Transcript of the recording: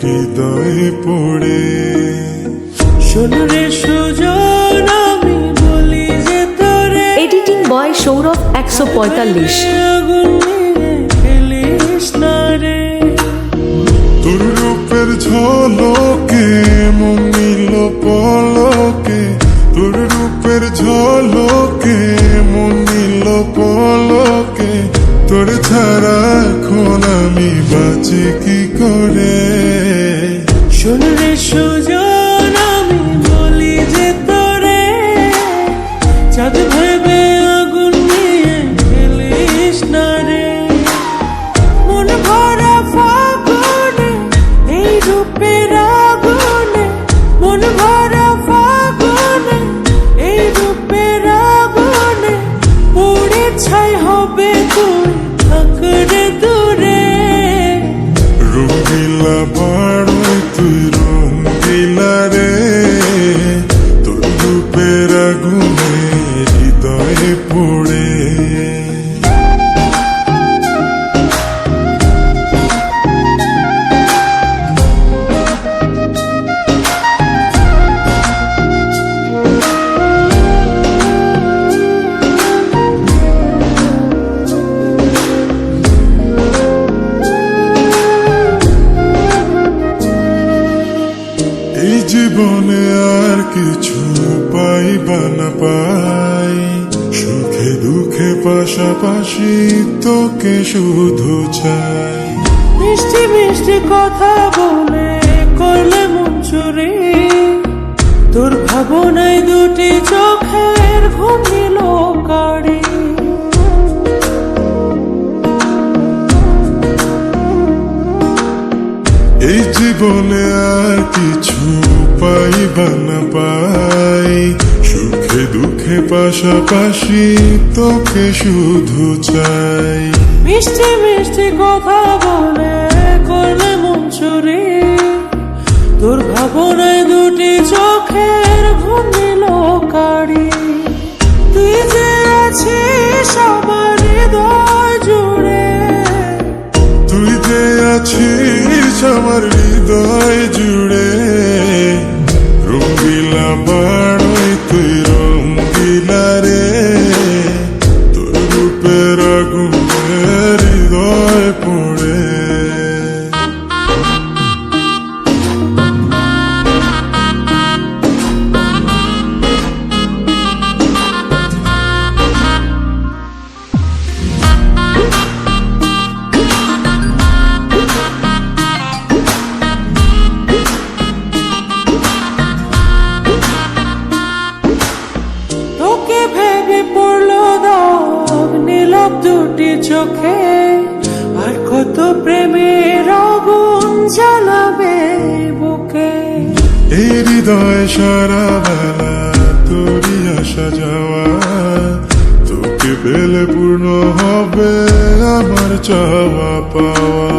হৃদয়ে পড়ে। শোন রে সুজন আমি বলি যে তোরে, এডিটিং বয় সৌরভ 145। আগুন নিয়ে খেলিস না রে। তোর রূপের ঝলকে মন নিল পলকে, তোর রূপের ঝলকে মন নিল পলকে। তোর ছাড়া এখন আমি বাঁচি কি করে। শোন রে সুজন আমি বলি যে তোরে, চাঁদ ভেবে আগুন নিয়ে খেলিস না রে। মন ভরা ফাগুনে এই রূপের আগুনে, মন ভরা ফাগুনে এই রূপের আগুনে, পুড়ে ছাই হবে তুই থাকরে দূরে। রঙিলা বাড়ই তুই রঙিলা রে, তোর রূপের আগুনে হৃদয়ে পড়ে। এই জীবনে আর কিছু পাইবা না পাই, সুখে দুঃখে পাশাপাশি তোকে শুধু চাই। মিষ্টি মিষ্টি কথা বলে করলে মন চুরি, তোর ভাবনায় দুটি চোখের ঘুম নিল কাড়ি। এই জীবনে আর কিছু পাইবা না পাই, সুখে দুঃখে পাশাপাশি তোকে শুধু চাই। মিষ্টি মিষ্টি কথা বলে করলে মন চুরি, তোর ভাবনায় দুটি চোখের ঘুম নিল কাড়ি। তুই যে আছিস আমার হৃদয় জুড়ে, তুই যে আছিস আমার হৃদয় জুড়ে। রঙিলা বাড়ই তুই রঙিলা রে, তোর রূপের আগুনে হৃদয় পড়ে। তোকে ভেবে পড়লো দাগ নীলব দুটি চোখে, আর কত প্রেমের আগুন জ্বালাবে বুকে। এই হৃদয় সারা বেলা তোরই আসা যাওয়া, তোকে পেলে পূর্ণ হবে আমার চাওয়া পাওয়া।